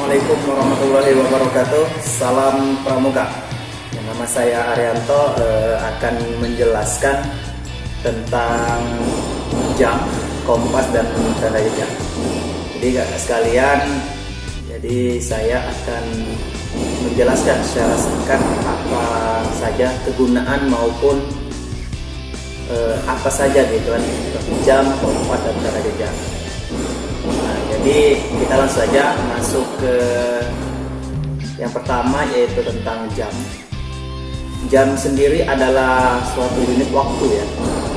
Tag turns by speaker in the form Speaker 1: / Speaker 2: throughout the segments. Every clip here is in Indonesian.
Speaker 1: Assalamualaikum warahmatullahi wabarakatuh. Salam Pramuka. Nama saya Arianto akan menjelaskan tentang jam, kompas, dan tanda jam. Jadi kakak sekalian, saya akan menjelaskan secara singkat apa saja kegunaan maupun apa saja gitu kan jam, kompas, dan tanda jam. Nah, jadi kita langsung saja masuk ke yang pertama, yaitu tentang jam. Jam sendiri adalah suatu unit waktu ya.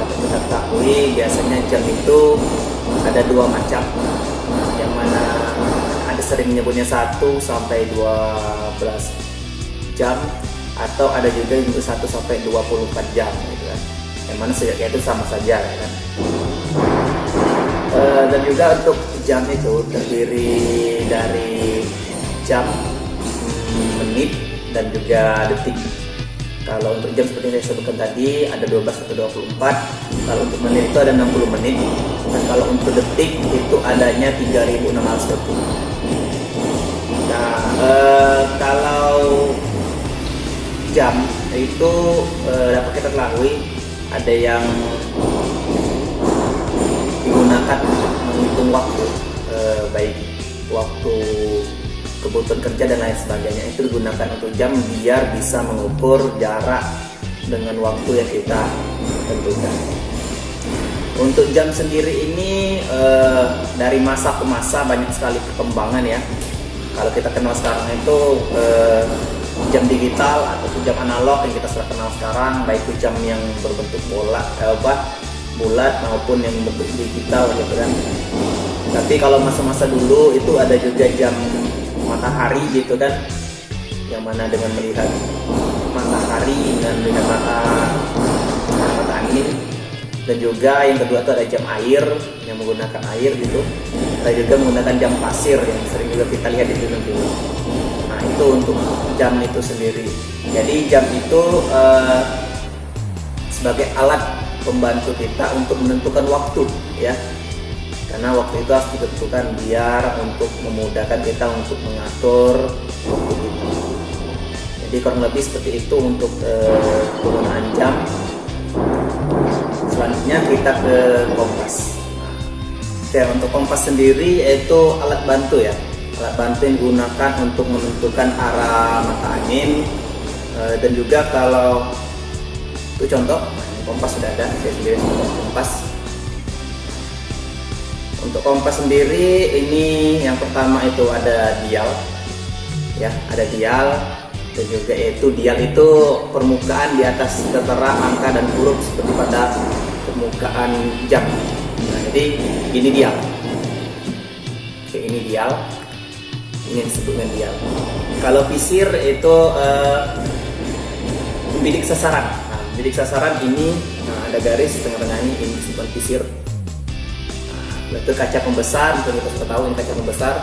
Speaker 1: Dapat kita ketahui biasanya jam itu ada dua macam, yang mana ada sering menyebutnya 1 sampai 12 jam, atau ada juga yang 1 sampai 24 jam gitu kan. Yang mana sejaknya itu sama saja ya kan. Dan juga untuk jam itu terdiri dari jam, menit, dan juga detik. Kalau untuk jam seperti yang saya sebutkan tadi ada 12 atau 24. Kalau untuk menit itu ada 60 menit. Dan kalau untuk detik itu adanya 3600 detik. Nah, kalau jam itu dapat kita ketahui ada yang digunakan untuk menghitung waktu, baik waktu kebutuhan kerja dan lain sebagainya. Itu digunakan untuk jam biar bisa mengukur jarak dengan waktu yang kita tentukan. Untuk jam sendiri ini dari masa ke masa banyak sekali perkembangan ya. Kalau kita kenal sekarang itu jam digital atau jam analog yang kita sudah kenal sekarang, baik itu jam yang berbentuk bulat maupun yang bentuk digital gitu kan. Tapi kalau masa-masa dulu itu ada juga jam matahari gitu kan, yang mana dengan melihat matahari dan melihat mata angin. Dan juga yang kedua itu ada jam air yang menggunakan air gitu. Ada juga menggunakan jam pasir yang sering juga kita lihat di film-film. Nah, itu untuk jam itu sendiri. Jadi jam itu sebagai alat pembantu kita untuk menentukan waktu ya, karena waktu itu harus ditentukan biar untuk memudahkan kita untuk mengatur waktu itu. Jadi kurang lebih seperti itu untuk penggunaan jam. Selanjutnya kita ke kompas. Untuk kompas sendiri yaitu alat bantu ya, alat bantu yang digunakan untuk menentukan arah mata angin. Dan juga kalau itu contoh, kompas sudah ada, saya sendiri sudah kompas. Untuk kompas sendiri ini yang pertama itu ada dial ya, ada dial. Dan juga yaitu dial itu permukaan di atas tertera angka dan huruf seperti pada permukaan jam. Nah, jadi ini dial. Oke, ini dial. Ini disebutkan dial. Kalau visir itu bidik sasaran. Bidik sasaran ini ada garis tengah-tengah ini disebut visir. Nah, itu kaca pembesar, itu kita sudah tahu ini kaca pembesar,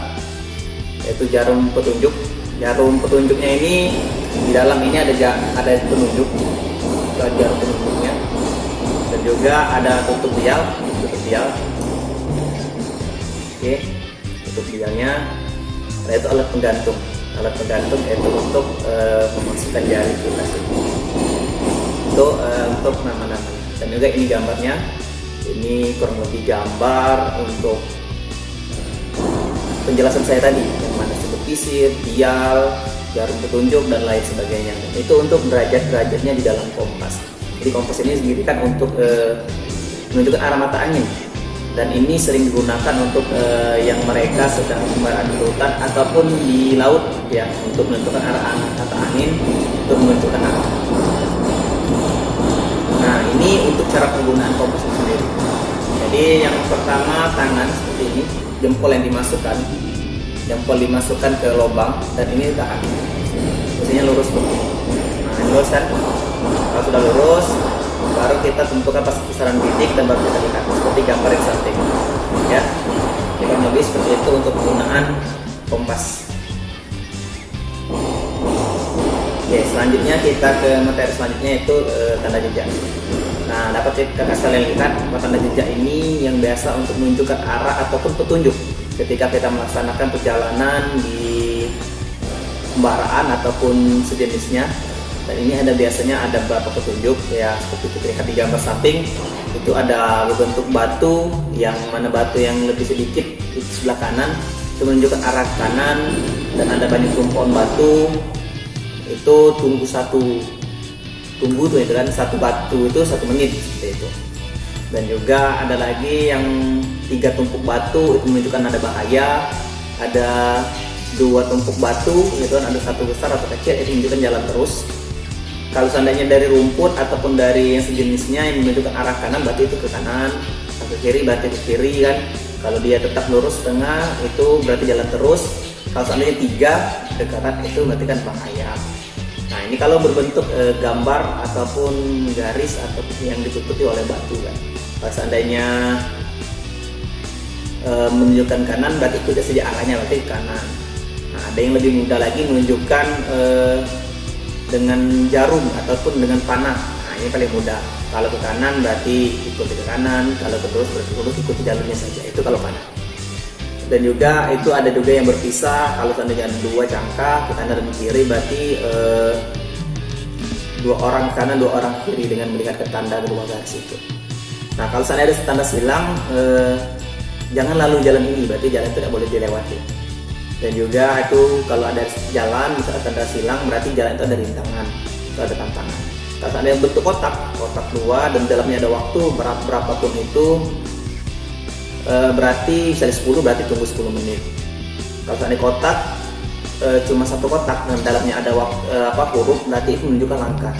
Speaker 1: yaitu jarum petunjuk. Jarum petunjuknya ini di dalam ini ada penunjuk, jarum penunjuknya, dan juga ada tutup dial. Oke, tutup dialnya. Nah, itu alat penggantung. Alat penggantung yaitu untuk memasukkan jari kita. Untuk nama-nama. Dan juga ini gambarnya. Ini kurang lebih gambar untuk penjelasan saya tadi, yang mana sebut visir, dial, jarum petunjuk, dan lain sebagainya. Itu untuk derajat-derajatnya di dalam kompas. Jadi kompas ini sendiri kan untuk menunjukkan arah mata angin. Dan ini sering digunakan untuk yang mereka sedang berada di hutan ataupun di laut ya, untuk menentukan arah mata angin, untuk menunjukkan arah. Nah, ini untuk cara penggunaan kompas itu sendiri. Jadi yang pertama tangan seperti ini, jempol yang dimasukkan, ke lubang, dan ini tahan. Biasanya lurus seperti ini. Nah, ini lurus kan? Kalau sudah lurus, baru kita tentukan pas kisaran bidik dan baru kita lihat seperti gambar yang samping. Ya, kita lebih seperti itu untuk penggunaan kompas. Oke, selanjutnya kita ke materi selanjutnya, yaitu tanda jejak. Nah, dapat kakak sekalian lihat tanda jejak ini yang biasa untuk menunjukkan arah ataupun petunjuk ketika kita melaksanakan perjalanan di pembaraan ataupun sejenisnya. Dan ini ada biasanya ada beberapa petunjuk ya, seperti kita lihat di gambar samping itu ada bentuk batu, yang mana batu yang lebih sedikit di sebelah kanan itu menunjukkan arah kanan, dan ada banyak tumpuan batu itu tunggu tuh itu kan, satu batu itu 1 menit seperti itu. Dan juga ada lagi yang 3 tumpuk batu itu menunjukkan ada bahaya, ada 2 tumpuk batu itu kan, ada 1 besar atau kecil itu menunjukkan jalan terus. Kalau seandainya dari rumput ataupun dari yang sejenisnya yang menunjukkan arah kanan, berarti itu ke kanan, atau ke kiri berarti ke kiri kan. Kalau dia tetap lurus tengah itu berarti jalan terus. Kalau seandainya 3 ke kanan itu berarti kan bahaya. Nah ini kalau berbentuk gambar ataupun garis atau yang ditutupi oleh batu kan. Kalau seandainya menunjukkan kanan berarti ikuti saja arahnya, berarti ke kanan. Nah ada yang lebih mudah lagi menunjukkan dengan jarum ataupun dengan panah. Nah ini paling mudah. Kalau ke kanan berarti ikuti ke kanan, kalau ke lurus berarti lurus, ikuti jalurnya saja. Itu kalau panah. Dan juga itu ada juga yang berpisah. Kalau seandainya ada 2 cangkah ke kanan dan kiri berarti 2 orang ke kanan 2 orang ke kiri dengan melihat ke tanda kedua garis itu. Nah kalau seandainya ada tanda silang, jangan lalu jalan ini, berarti jalan itu tidak boleh dilewati. Dan juga itu kalau ada jalan misalnya tanda silang berarti jalan itu ada rintangan, itu ada tantangan. Kalau ada yang bentuk kotak 2 dan dalamnya ada waktu berapapun itu, berarti misalnya 10 berarti tunggu 10 menit. Kalau ada kotak cuma 1 kotak dan dalamnya ada huruf, berarti itu menunjukkan langkah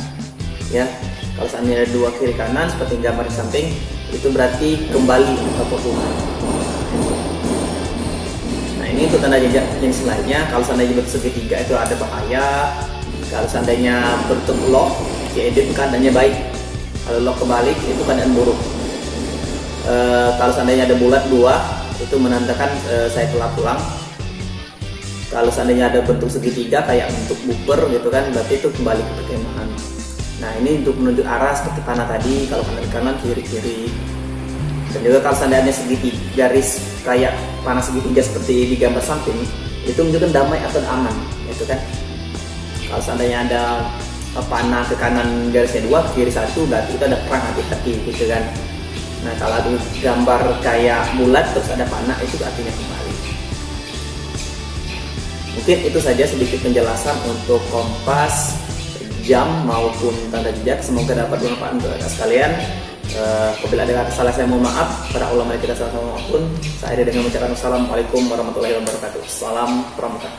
Speaker 1: ya. Kalau seandainya ada 2 kiri kanan seperti gambar di samping, itu berarti kembali atau pulang. Ini untuk tanda jejak jenis lainnya. Kalau seandainya bentuk segitiga itu ada bahaya. Kalau seandainya bentuk lock, itu keadaannya baik. Kalau lock kebalik itu keadaan buruk. Kalau seandainya ada bulat 2 itu menandakan saya telah pulang. Kalau seandainya ada bentuk segitiga kayak bentuk buper gitu kan, berarti itu kembali ke perkemahan. Nah ini untuk menunjuk arah seperti panah tadi, kalau kanan kiri. Dan juga kalau seandainya segitiga garis kayak panah segitiga seperti di gambar samping, itu menunjukkan damai atau aman, itu kan. Kalau seandainya ada panah ke kanan garisnya 2, ke kiri 1, berarti itu ada perang hati-hati, gitu kan. Nah kalau ada gambar kayak bulat terus ada panah, itu artinya kembali. Mungkin itu saja sedikit penjelasan untuk kompas, jam maupun tanda jejak. Semoga dapat bermanfaat untuk anda sekalian. Apabila ada kata salah saya mohon maaf. Para ulama kita sama-sama pun saya dengan mengucapkan assalamualaikum warahmatullahi wabarakatuh. Salam pramuka.